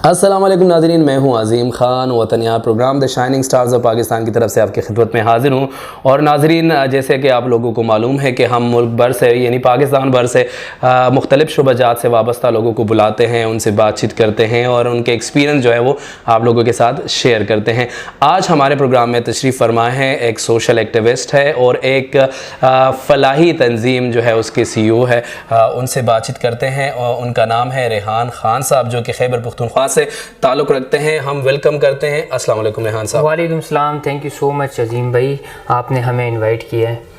अस्सलाम वालेकुम नाज़रीन, मैं हूं अज़ीम ख़ान। वतन यार program the shining stars of Pakistan की तरफ से आपकी खिदमत में हाज़िर हूं। और नाज़रीन, जैसे कि आप लोगों को मालूम है कि हम मुल्क भर से यानी पाकिस्तान भर से मुख्तलिफ़ शुबजात से वाबस्ता लोगों को बुलाते हैं, उनसे बातचीत करते हैं और उनके एक्सपीरियंस जो है वो आप लोगों के साथ शेयर करते हैं। आज हमारे प्रोग्राम में तशरीफ़ फरमा है एक सोशल एक्टिविस्ट है और एक फ़लाही तंजीम जो है उसके CEO है। उनसे बातचीत करते हैं और उनका नाम है रेहान ख़ान साहब, जो कि खैबर पख्तूनख्वा से ताल्लुक़ रखते हैं। हम वेलकम करते हैं। अस्सलाम वालेकुम रेहान साहब। वालेकुम सलाम। थैंक यू सो मच अजीम भाई, आपने हमें इनवाइट किया है।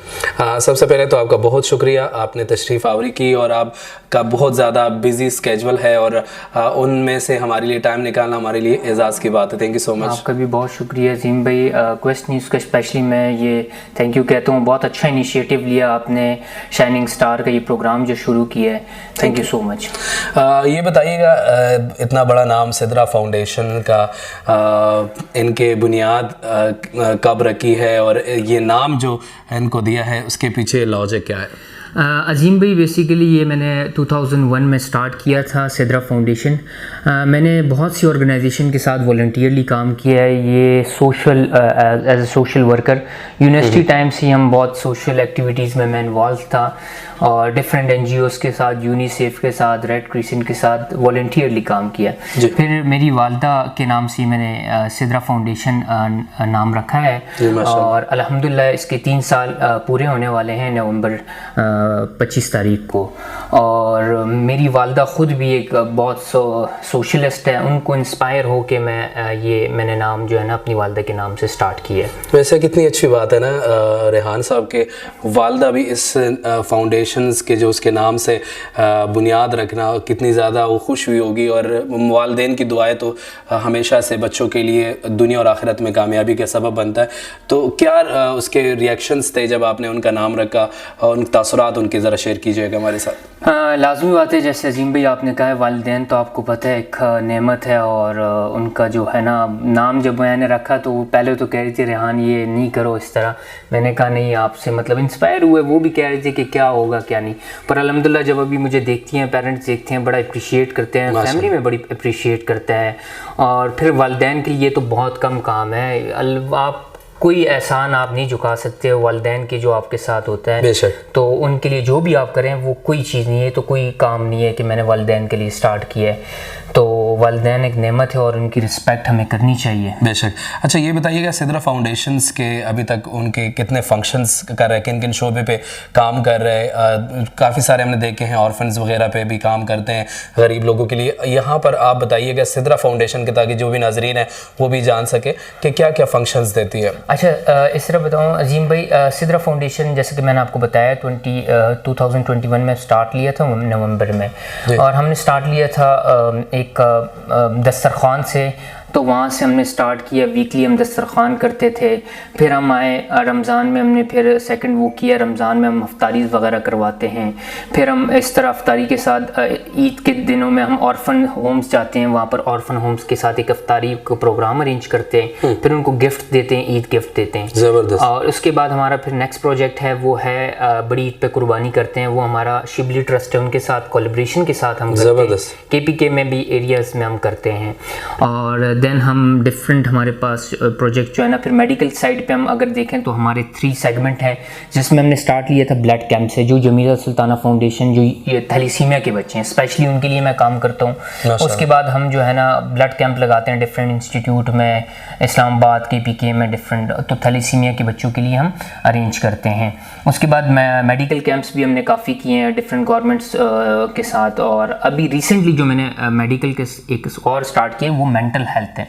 सबसे पहले तो आपका बहुत शुक्रिया, आपने तशरीफ़ आवरी की और आपका बहुत ज़्यादा बिजी स्केजूल है और उनमें से हमारे लिए टाइम निकालना हमारे लिए एजाज़ की बात है। Thank you so much. आपका भी बहुत शुक्रिया अजीम भाई। क्वेस्ट न्यूज़ का स्पेशली मैं ये थैंक यू कहता हूँ, बहुत अच्छा इनिशिएटिव लिया आपने, शाइनिंग स्टार का ये प्रोग्राम जो शुरू किया है। Thank you so much. ये बताइएगा, इतना बड़ा नाम सिदरा फाउंडेशन का, इनके बुनियाद कब रखी है और ये नाम जो इनको दिया है उसके पीछे लॉजिक क्या है? अजीम भाई, बेसिकली ये मैंने 2001 में स्टार्ट किया था सिदरा फाउंडेशन। मैंने बहुत सी ऑर्गेनाइजेशन के साथ वॉलंटियरली काम किया है। ये social as a social worker university time से हम बहुत सोशल एक्टिविटीज़ में मैं इन्वॉल्व था और डिफरेंट NGOs के साथ, यूनिसेफ के साथ, रेड क्रिसेंट के साथ वॉलंटियरली काम किया। फिर मेरी वालदा के नाम से मैंने सिदरा फाउंडेशन नाम रखा है और अल्हम्दुलिल्लाह इसके 3 साल पूरे होने वाले हैं नवंबर 25 तारीख को। और मेरी वालदा ख़ुद भी एक बहुत सोशलिस्ट है, उनको इंस्पायर हो के मैंने नाम जो है ना अपनी वालदा के नाम से स्टार्ट किया है। वैसे कितनी अच्छी बात है ना रेहान साहब के वालदा भी इस फाउंडेशंस के जो उसके नाम से बुनियाद रखना, कितनी ज़्यादा वो खुश हुई होगी। और वालिदैन की दुआएं तो हमेशा से बच्चों के लिए दुनिया और आखिरत में कामयाबी का सबब बनता है। तो क्या उसके रिएक्शंस थे जब आपने उनका नाम रखा और उन तासुरात उनके ज़रा शेयर कीजिएगा हमारे साथ। लाजमी बात है, जैसे अजीम भाई आपने कहा है, वालिदैन तो आपको पता है एक नेमत है और उनका जो है ना नाम जब मैंने रखा तो पहले तो कह रही थी रेहान ये नहीं करो इस तरह। मैंने कहा नहीं, आपसे मतलब इंस्पायर हुए। वो भी कह रहे थे कि क्या होगा क्या नहीं, पर अल्हम्दुलिल्लाह जब अभी मुझे देखती हैं, पेरेंट्स देखते हैं, बड़ा अप्रिशिएट करते हैं, फैमिली में बड़ी अप्रिशिएट करता है। और फिर वालिदैन के लिए तो बहुत कम काम है, आप कोई एहसान आप नहीं झुका सकते हो वालिदैन के जो आपके साथ होता है। तो उनके लिए जो भी आप करें वो कोई चीज़ नहीं है, तो कोई काम नहीं है कि मैंने वालिदैन के लिए स्टार्ट किया है। तो वालिदैन एक नेमत है और उनकी रिस्पेक्ट हमें करनी चाहिए। बेशक। अच्छा ये बताइएगा, सिदरा फाउंडेशंस के अभी तक उनके कितने फंक्शंस कर रहे हैं, किन किन शोबे पे काम कर रहे हैं? काफ़ी सारे हमने देखे हैं, ऑर्फन्स वगैरह पे भी काम करते हैं गरीब लोगों के लिए। यहाँ पर आप बताइएगा सिदरा फाउंडेशन के, ताकि जो भी नाजरीन है वो भी जान सके कि क्या क्या फंक्शंस देती है। अच्छा, इस तरह बताऊँ अजीम भाई, सिदरा फाउंडेशन जैसे कि मैंने आपको बताया 2021 में स्टार्ट लिया था नवंबर में, और हमने स्टार्ट लिया था एक दस्तरखान से। तो वहाँ से हमने स्टार्ट किया, वीकली हम दस्तरखान करते थे। फिर हम आए रमज़ान में, हमने फिर सेकंड वो किया, रमज़ान में हम अफ्तारीज़ वगैरह करवाते हैं। फिर हम इस तरह अफ्तारी के साथ ईद के दिनों में हम ऑर्फन होम्स जाते हैं, वहाँ पर ऑर्फन होम्स के साथ एक अफ्तारी को प्रोग्राम अरेंज करते हैं, फिर उनको गिफ्ट देते हैं, ईद गिफ्ट देते हैं। ज़बरदस्त। और उसके बाद हमारा फिर नेक्स्ट प्रोजेक्ट है, वो है बड़ी ईद पे कुर्बानी करते हैं। वो हमारा शिबली ट्रस्ट है, उनके साथ कोलैबोरेशन के साथ हम करते हैं। KPK में भी एरियाज़ में हम करते हैं। और देन हम डिफरेंट, हमारे पास प्रोजेक्ट जो है ना, फिर मेडिकल साइड पे हम अगर देखें तो हमारे 3 सेगमेंट हैं, जिसमें हमने स्टार्ट लिया था ब्लड कैंप से, जो जमीला सुल्ताना फाउंडेशन जो ये थैलीसीमिया के बच्चे हैं, स्पेशली उनके लिए मैं काम करता हूँ। उसके बाद हम जो है ना ब्लड कैंप लगाते हैं डिफरेंट इंस्टीट्यूट में, इस्लामाबाद KPK में डिफरेंट, तो थैलीसीमिया के बच्चों के लिए हम अरेंज करते हैं। उसके बाद मेडिकल कैंप्स भी हमने काफ़ी किए हैं डिफरेंट गवर्नमेंट्स के साथ। और अभी रिसेंटली जो मैंने मेडिकल के एक और स्टार्ट किया वो मेंटल हेल्थ है।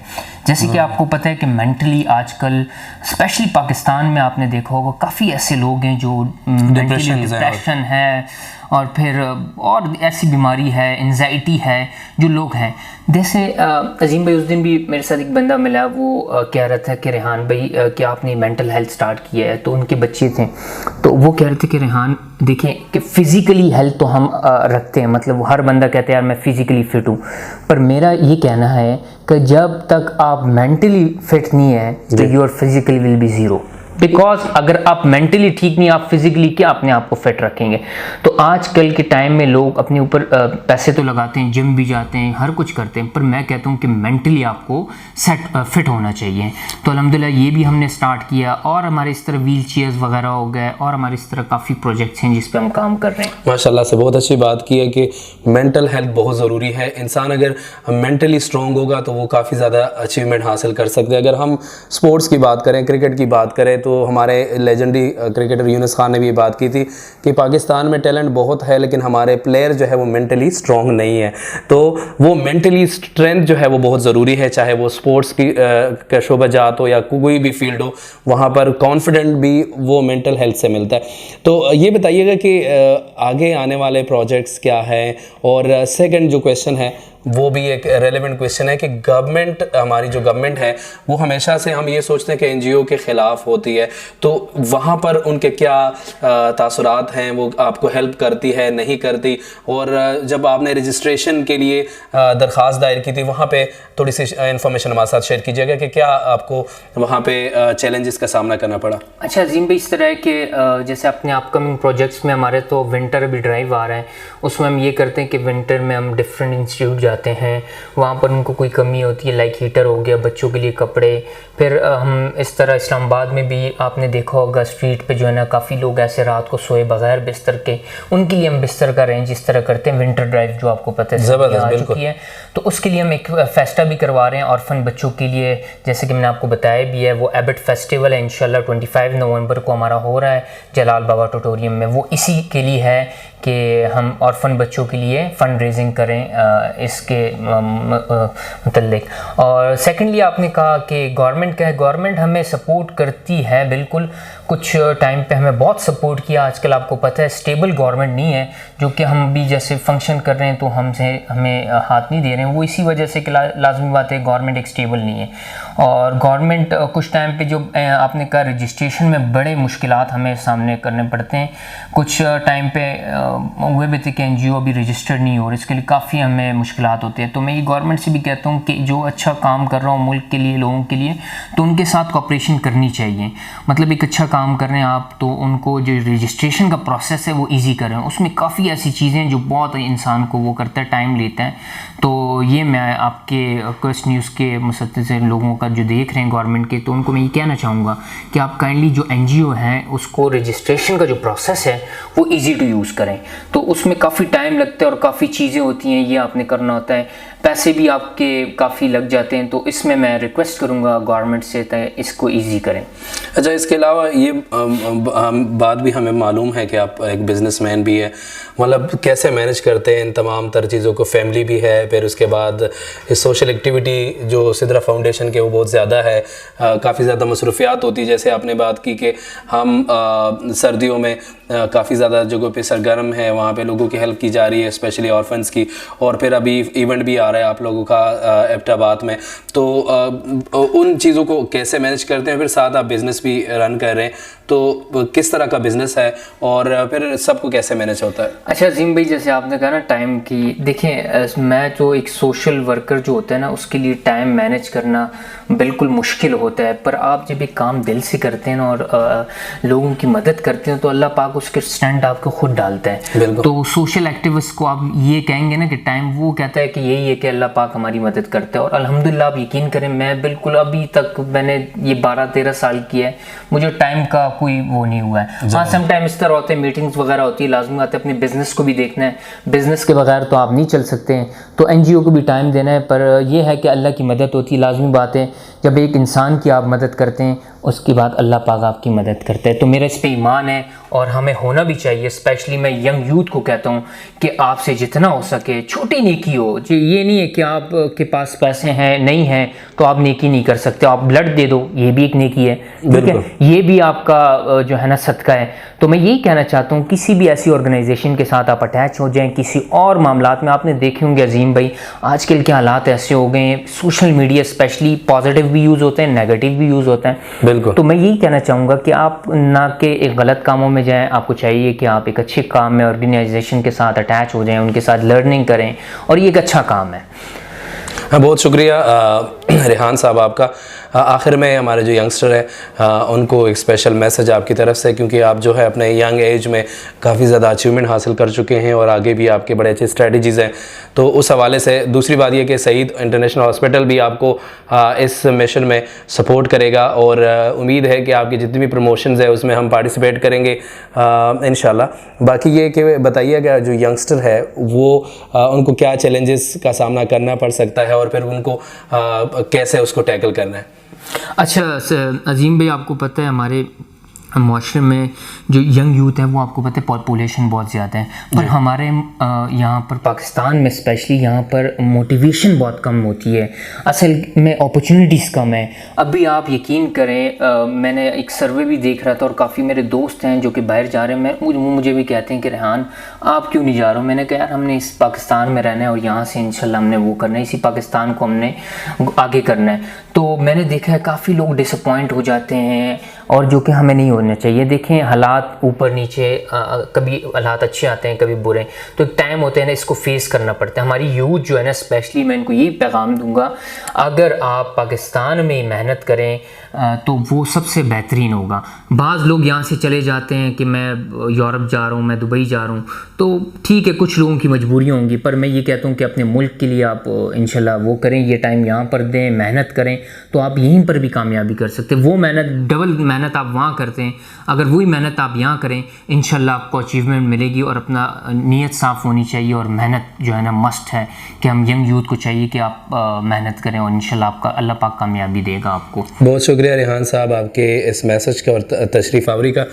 जैसे कि आपको पता है कि मेंटली आजकल स्पेशली पाकिस्तान में आपने देखा होगा काफ़ी ऐसे लोग हैं जो डिप्रेशन है और फिर और ऐसी बीमारी है, एंजाइटी है, जो लोग हैं। जैसे अजीम भाई, उस दिन भी मेरे साथ एक बंदा मिला, वो कह रहा था कि रेहान भाई क्या आपने मेंटल हेल्थ स्टार्ट किया है? तो उनके बच्चे थे, तो वो कह रहे थे कि रेहान देखें कि फ़िज़िकली हेल्थ तो हम रखते हैं, मतलब हर बंदा कहता है यार मैं फ़िज़िकली फ़िट हूँ, पर मेरा ये कहना है कि जब तक आप मेंटली फ़िट नहीं है तो your physical will be zero. Because अगर आप मेंटली ठीक नहीं, आप फिजिकली क्या अपने आप को फिट रखेंगे। तो आजकल के टाइम में लोग अपने ऊपर पैसे तो लगाते हैं, जिम भी जाते हैं, हर कुछ करते हैं, पर मैं कहता हूँ कि मेंटली आपको फिट होना चाहिए। तो अल्हम्दुलिल्लाह ये भी हमने स्टार्ट किया, और हमारे इस तरह व्हील चेयर्स वगैरह हो गए, और हमारे इस तरह काफ़ी प्रोजेक्ट्स हैं जिस पे हम काम कर रहे हैं। माशाल्लाह से बहुत अच्छी बात की है कि मेंटल हेल्थ बहुत ज़रूरी है। इंसान अगर मेंटली स्ट्रॉन्ग होगा तो वो काफ़ी ज़्यादा अचीवमेंट हासिल कर सकते हैं। अगर हम स्पोर्ट्स की बात करें, क्रिकेट की बात करें, तो हमारे लेजेंडरी क्रिकेटर यूनुस खान ने भी बात की थी कि पाकिस्तान में टैलेंट बहुत है, लेकिन हमारे प्लेयर जो है वो मेंटली स्ट्रॉन्ग नहीं है। तो वो मेंटली स्ट्रेंथ जो है वो बहुत ज़रूरी है, चाहे वो स्पोर्ट्स की का शोबा जात हो या कोई भी फील्ड हो, वहाँ पर कॉन्फिडेंट भी वो मेंटल हेल्थ से मिलता है। तो ये बताइएगा कि आगे आने वाले प्रोजेक्ट्स क्या हैं, और सेकंड जो क्वेश्चन है वो भी एक रेलेवेंट क्वेश्चन है कि गवर्नमेंट, हमारी जो गवर्नमेंट है वो हमेशा से हम ये सोचते हैं कि एनजीओ के ख़िलाफ़ होती है, तो वहाँ पर उनके क्या तासुरात हैं, वो आपको हेल्प करती है नहीं करती? और जब आपने रजिस्ट्रेशन के लिए दरख्वास्त दायर की थी, वहाँ पे थोड़ी सी इन्फॉर्मेशन हमारे साथ शेयर कीजिएगा कि क्या आपको वहाँ पे चैलेंजेस का सामना करना पड़ा? अच्छा अजीम भाई, इस तरह के जैसे अपने अपकमिंग प्रोजेक्ट्स में हमारे तो विंटर अभी ड्राइव आ रहा है, उसमें हम ये करते हैं कि विंटर में हम डिफरेंट इंस्टीट्यूट जाते हैं, वहाँ पर उनको कोई कमी होती है, लाइक हीटर हो गया, बच्चों के लिए कपड़े। फिर हम इस तरह इस्लामाबाद में भी आपने देखा होगा स्ट्रीट पे जो है ना काफ़ी लोग ऐसे रात को सोए बगैर बिस्तर के, उनके लिए हम बिस्तर का अरेंज इस तरह करते हैं। विंटर ड्राइव जो आपको पता है आ चुकी है, तो उसके लिए हम एक फेस्टा भी करवा रहे हैं ऑर्फन बच्चों के लिए, जैसे कि मैंने आपको बताया भी है। वो एबिट फेस्टिवल है इंशाल्लाह 25 नवंबर को हमारा हो रहा है जलाल बाबा टोटोरियम में। वो इसी के लिए है कि हम ऑर्फन बच्चों के लिए फ़ंड रेजिंग करें इसके मतलब। और सेकेंडली आपने कहा कि गवर्नमेंट क्या है, गवर्नमेंट हमें सपोर्ट करती है बिल्कुल। कुछ टाइम पे हमें बहुत सपोर्ट किया, आजकल आपको पता है स्टेबल गवर्नमेंट नहीं है, जो कि हम भी जैसे फंक्शन कर रहे हैं तो हमें हाथ नहीं दे रहे हैं, वो इसी वजह से कि लाजमी बात है गवर्नमेंट एक स्टेबल नहीं है। और गवर्नमेंट कुछ टाइम पे जो आपने कहा रजिस्ट्रेशन में बड़े मुश्किलात हमें सामने करने पड़ते हैं। कुछ टाइम पे हुए भी थे कि एनजीओ अभी रजिस्टर्ड नहीं हो रहे, इसके लिए काफ़ी हमें मुश्किलात होती है। तो मैं ये गवर्नमेंट से भी कहता हूँ कि जो अच्छा काम कर रहा हूँ मुल्क के लिए, लोगों के लिए, तो उनके साथ कोऑपरेशन करनी चाहिए। मतलब एक अच्छा काम कर रहे हैं आप, तो उनको जो रजिस्ट्रेशन का प्रोसेस है वो ईजी करें। उसमें काफ़ी ऐसी चीज़ें जो बहुत इंसान को वो करता है, टाइम लेता है। तो ये मैं आपके क्वेस्ट न्यूज़ के मुसद्दिद से लोगों का जो देख रहे हैं गवर्नमेंट के, तो उनको मैं ये कहना चाहूँगा कि आप काइंडली जो एनजीओ हैं उसको रजिस्ट्रेशन का जो प्रोसेस है वो इजी टू यूज़ करें। तो उसमें काफ़ी टाइम लगता है और काफ़ी चीज़ें होती हैं, ये आपने करना होता है, पैसे भी आपके काफ़ी लग जाते हैं। तो इसमें मैं रिक्वेस्ट करूँगा गवर्नमेंट से इसको ईजी करें। अच्छा, इसके अलावा ये बात भी हमें मालूम है कि आप एक बिजनेसमैन भी है, मतलब कैसे मैनेज करते हैं इन तमाम तर चीज़ों को? फैमिली भी है, फिर उसके बाद सोशल एक्टिविटी जो सिदरा फाउंडेशन के वो बहुत ज़्यादा है, काफ़ी ज़्यादा मसरूफियात होती है। जैसे आपने बात की कि हम सर्दियों में काफ़ी ज़्यादा जगहों पे सरगर्म है, वहाँ पे लोगों की हेल्प की जा रही है, स्पेशली ऑर्फन्स की। और फिर अभी इवेंट भी आ रहा है आप लोगों का एबटाबाद में, तो उन चीज़ों को कैसे मैनेज करते हैं? फिर साथ आप बिज़नेस भी रन कर रहे हैं, तो किस तरह का बिज़नेस है और फिर सबको कैसे मैनेज होता है? अच्छा अजीम भाई, जैसे आपने कहा ना टाइम की, देखें मैं तो एक सोशल वर्कर जो होता है ना, उसके लिए टाइम मैनेज करना बिल्कुल मुश्किल होता है। पर आप जब एक काम दिल से करते हैं ना और लोगों की मदद करते हैं, तो अल्लाह पाक उसके स्टैंड आपको खुद डालता है। तो सोशल एक्टिविस्ट को आप ये कहेंगे ना कि टाइम, वो कहता है कि यही है कि अल्लाह पाक हमारी मदद करता है। और अल्हम्दुलिल्लाह आप यकीन करें, मैं बिल्कुल अभी तक मैंने ये 12-13 साल किया है, मुझे टाइम का कोई वो नहीं हुआ है। हाँ, सम टाइम इस तरह होते हैं, मीटिंग्स वगैरह होती है, लाजमी आते हैं, अपने बिजनेस को भी देखना है, बिजनेस के बगैर तो आप नहीं चल सकते हैं, तो एनजीओ को भी टाइम देना है। पर यह है कि अल्लाह की मदद होती है, लाजमी बात है। जब एक इंसान की आप मदद करते हैं, उसके बाद अल्लाह पाक आपकी मदद करता है। तो मेरा इस पे ईमान है और हमें होना भी चाहिए। स्पेशली मैं यंग यूथ को कहता हूँ कि आपसे जितना हो सके छोटी नेकी हो। जी, ये नहीं है कि आप के पास पैसे हैं नहीं हैं तो आप नेकी नहीं कर सकते, आप ब्लड दे दो, ये भी एक नेकी है, ठीक है, ये भी आपका जो है ना सदका है। तो मैं यही कहना चाहता हूँ, किसी भी ऐसी ऑर्गेनाइजेशन के साथ आप अटैच हो जाएं, किसी और मामलात में। आपने देखे होंगे अजीम भाई, आजकल के हालात ऐसे हो गए हैं, सोशल मीडिया स्पेशली पॉजिटिव भी यूज़ होते हैं, नेगेटिव भी यूज़ होता है। बिल्कुल। तो मैं यही कहना चाहूँगा कि आप ना कि एक गलत कामों में जाएं, आपको चाहिए कि आप एक अच्छे काम में ऑर्गेनाइजेशन के साथ अटैच हो जाएं, उनके साथ लर्निंग करें, और ये एक अच्छा काम है। हाँ, बहुत शुक्रिया रेहान साहब आपका आखिर में हमारे जो यंगस्टर है उनको एक स्पेशल मैसेज आपकी तरफ से, क्योंकि आप जो है अपने यंग एज में काफ़ी ज़्यादा अचीवमेंट हासिल कर चुके हैं और आगे भी आपके बड़े अच्छे स्ट्रेटजीज़ हैं, तो उस हवाले से दूसरी बात ये कि सईद इंटरनेशनल हॉस्पिटल भी आपको इस मिशन में सपोर्ट करेगा और उम्मीद है कि आपकी जितनी भी प्रमोशंस है उसमें हम पार्टिसिपेट करेंगे इंशाल्लाह। बाकी ये कि बताइएगा जो यंगस्टर है वो उनको क्या चैलेंजेस का सामना करना पड़ सकता है और फिर उनको कैसे उसको टैकल करना है। अच्छा अजीम भाई, आपको पता है हमारे माशरे में जो यंग यूथ है वो आपको पता है पॉपुलेशन बहुत ज़्यादा है, पर हमारे यहाँ पर पाकिस्तान में स्पेशली यहाँ पर मोटिवेशन बहुत कम होती है, असल में अपॉर्चुनिटीज़ कम है। अभी आप यकीन करें मैंने एक सर्वे भी देख रहा था और काफ़ी मेरे दोस्त हैं जो कि बाहर जा रहे हैं, वो मुझे भी कहते हैं कि रेहान आप क्यों नहीं जा रहे हो। मैंने कहा यार हमने इस पाकिस्तान में रहना है और यहाँ से इंशाल्लाह हमने वो करना है, इसी पाकिस्तान को हमने आगे करना है। तो मैंने देखा है काफ़ी लोग डिसअपॉइंट हो जाते हैं और जो कि हमें नहीं होना चाहिए। देखें हालात ऊपर नीचे कभी हालात अच्छे आते हैं कभी बुरे, तो एक टाइम होते हैं ना, इसको फेस करना पड़ता है। हमारी यूथ जो है ना स्पेशली मैं इनको यही पैगाम दूंगा, अगर आप पाकिस्तान में मेहनत करें तो वो सबसे बेहतरीन होगा। बाज़ लोग यहाँ से चले जाते हैं कि मैं यूरोप जा रहा हूँ, मैं दुबई जा रहा हूँ, तो ठीक है कुछ लोगों की मजबूरियाँ होंगी, पर मैं ये कहता हूँ कि अपने मुल्क के लिए आप इंशाल्लाह वो करें, ये टाइम यहाँ पर दें, मेहनत करें, तो आप यहीं पर भी कामयाबी कर सकते हैं। वो मेहनत डबल मेहनत आप वहाँ करते हैं, अगर वही मेहनत आप यहाँ करें इंशाल्लाह आपको अचीवमेंट मिलेगी। और अपना नीयत साफ़ होनी चाहिए और मेहनत जो है ना मस्ट है कि हम यंग यूथ को चाहिए कि आप मेहनत करें और इंशाल्लाह आपका अल्लाह पाक कामयाबी देगा आपको। बहुत शुक्रिया रेहान साहब आपके इस मैसेज का और तशरीफ़ आवरी का।